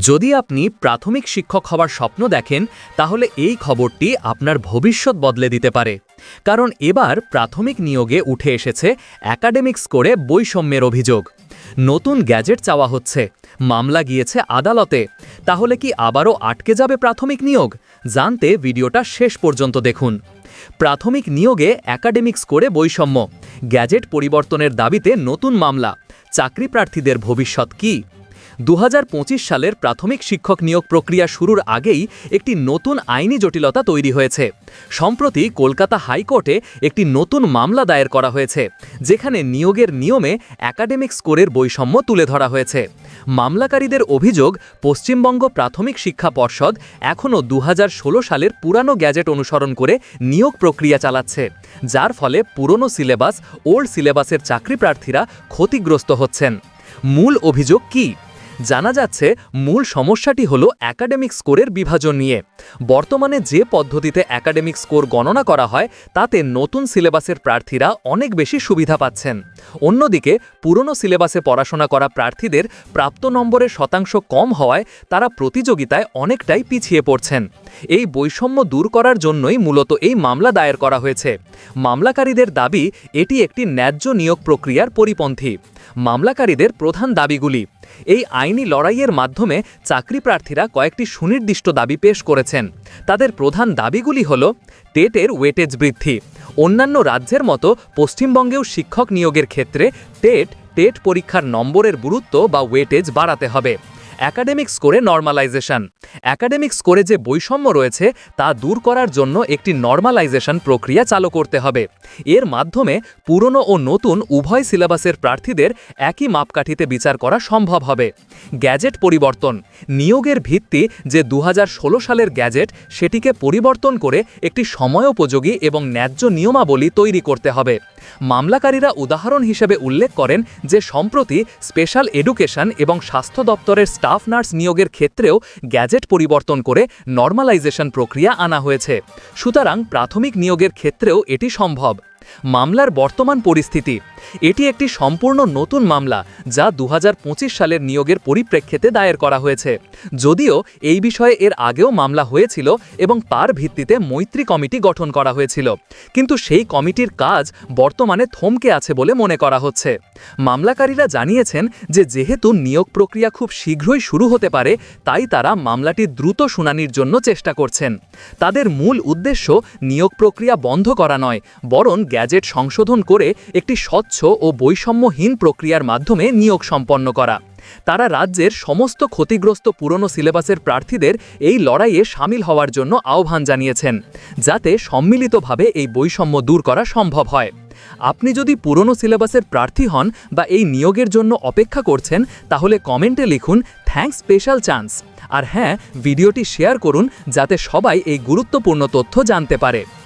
যদি আপনি প্রাথমিক শিক্ষক হওয়ার স্বপ্ন দেখেন তাহলে এই খবরটি আপনার ভবিষ্যৎ বদলে দিতে পারে। কারণ এবার প্রাথমিক নিয়োগে উঠে এসেছে একাডেমিক স্কোরে বৈষম্যের অভিযোগ। নতুন গ্যাজেট চাওয়া হচ্ছে, মামলা গিয়েছে আদালতে। তাহলে কি আবারও আটকে যাবে প্রাথমিক নিয়োগ? জানতে ভিডিওটা শেষ পর্যন্ত দেখুন। প্রাথমিক নিয়োগে একাডেমিক স্কোরে বৈষম্য, গ্যাজেট পরিবর্তনের দাবিতে নতুন মামলা, চাকরি প্রার্থীদের ভবিষ্যৎ কী? 2025 সালের প্রাথমিক শিক্ষক নিয়োগ প্রক্রিয়া শুরুর আগেই একটি নতুন আইনি জটিলতা তৈরি হয়েছে। সম্প্রতি কলকাতা হাইকোর্টে একটি নতুন মামলা দায়ের করা হয়েছে, যেখানে নিয়োগের নিয়মে একাডেমিক স্কোরের বৈষম্য তুলে ধরা হয়েছে। মামলাকারীদের অভিযোগ, পশ্চিমবঙ্গ প্রাথমিক শিক্ষা পর্ষদ এখনও 2016 সালের পুরানো গ্যাজেট অনুসরণ করে নিয়োগ প্রক্রিয়া চালাচ্ছে, যার ফলে পুরনো সিলেবাস, ওল্ড সিলেবাসের চাকরি প্রার্থীরা ক্ষতিগ্রস্ত হচ্ছেন। মূল অভিযোগ কী? জানা যাচ্ছে মূল সমস্যাটি হল একাডেমিক স্কোরের বিভাজন নিয়ে। বর্তমানে যে পদ্ধতিতে একাডেমিক স্কোর গণনা করা হয় তাতে নতুন সিলেবাসের প্রার্থীরা অনেক বেশি সুবিধা পাচ্ছেন। অন্যদিকে পুরনো সিলেবাসে পড়াশোনা করা প্রার্থীদের প্রাপ্ত নম্বরের শতাংশ কম হওয়ায় তারা প্রতিযোগিতায় অনেকটাই পিছিয়ে পড়ছেন। এই বৈষম্য দূর করার জন্যই মূলত এই মামলা দায়ের করা হয়েছে। মামলাকারীদের দাবি, এটি একটি ন্যায্য নিয়োগ প্রক্রিয়ার পরিপন্থী। মামলাকারীদের প্রধান দাবিগুলি: এই আইনি লড়াইয়ের মাধ্যমে চাকরি প্রার্থীরা কয়েকটি সুনির্দিষ্ট দাবি পেশ করেছেন। তাদের প্রধান দাবিগুলি হল টেটের ওয়েটেজ বৃদ্ধি। অন্যান্য রাজ্যের মতো পশ্চিমবঙ্গেও শিক্ষক নিয়োগের ক্ষেত্রে টেট পরীক্ষার নম্বরের গুরুত্ব বা ওয়েটেজ বাড়াতে হবে। একাডেমিক স্কোরে নর্মালাইজেশন। একাডেমিক স্কোরে যে বৈষম্য রয়েছে তা দূর করার জন্য একটি নর্মালাইজেশন প্রক্রিয়া চালু করতে হবে। এর মাধ্যমে পুরনো ও নতুন উভয় সিলেবাসের প্রার্থীদের একই মাপকাঠিতে বিচার করা সম্ভব হবে। গ্যাজেট পরিবর্তন। নিয়োগের ভিত্তি যে 2016 সালের গ্যাজেট, সেটিকে পরিবর্তন করে একটি সময়োপযোগী এবং ন্যায্য নিয়মাবলী তৈরি করতে হবে। মামলাকারীরা উদাহরণ হিসেবে উল্লেখ করেন যে সম্প্রতি স্পেশাল এডুকেশন এবং স্বাস্থ্য দপ্তরের স্টাফ নার্স নিয়োগের ক্ষেত্রেও গ্যাজেট পরিবর্তন করে নর্মালাইজেশন প্রক্রিয়া আনা হয়েছে। সুতরাং প্রাথমিক নিয়োগের ক্ষেত্রেও এটি সম্ভব। মামলার বর্তমান পরিস্থিতি: এটি একটি সম্পূর্ণ নতুন মামলা যা 2025 সালের নিয়োগের পরিপ্রেক্ষিতে দায়ের করা হয়েছে। যদিও এই বিষয়ে এর আগেও মামলা হয়েছিল এবং তার ভিত্তিতে মৈত্রী কমিটি গঠন করা হয়েছিল, কিন্তু সেই কমিটির কাজ বর্তমানে থমকে আছে বলে মনে করা হচ্ছে। মামলাকারীরা জানিয়েছেন যে যেহেতু নিয়োগ প্রক্রিয়া খুব শীঘ্রই শুরু হতে পারে, তাই তারা মামলাটি দ্রুত শুনানির জন্য চেষ্টা করছেন। তাদের মূল উদ্দেশ্য নিয়োগ প্রক্রিয়া বন্ধ করা নয়, বরং গ্যাজেট সংশোধন করে একটি স্বচ্ছ ও বৈষম্যহীন প্রক্রিয়ার মাধ্যমে নিয়োগ সম্পন্ন করা। তারা রাজ্যের সমস্ত ক্ষতিগ্রস্ত পুরনো সিলেবাসের প্রার্থীদের এই লড়াইয়ে সামিল হওয়ার জন্য আহ্বান জানিয়েছেন, যাতে সম্মিলিতভাবে এই বৈষম্য দূর করা সম্ভব হয়। আপনি যদি পুরনো সিলেবাসের প্রার্থী হন বা এই নিয়োগের জন্য অপেক্ষা করছেন, তাহলে কমেন্টে লিখুন থ্যাঙ্কস স্পেশাল চান্স। আর হ্যাঁ, ভিডিওটি শেয়ার করুন যাতে সবাই এই গুরুত্বপূর্ণ তথ্য জানতে পারে।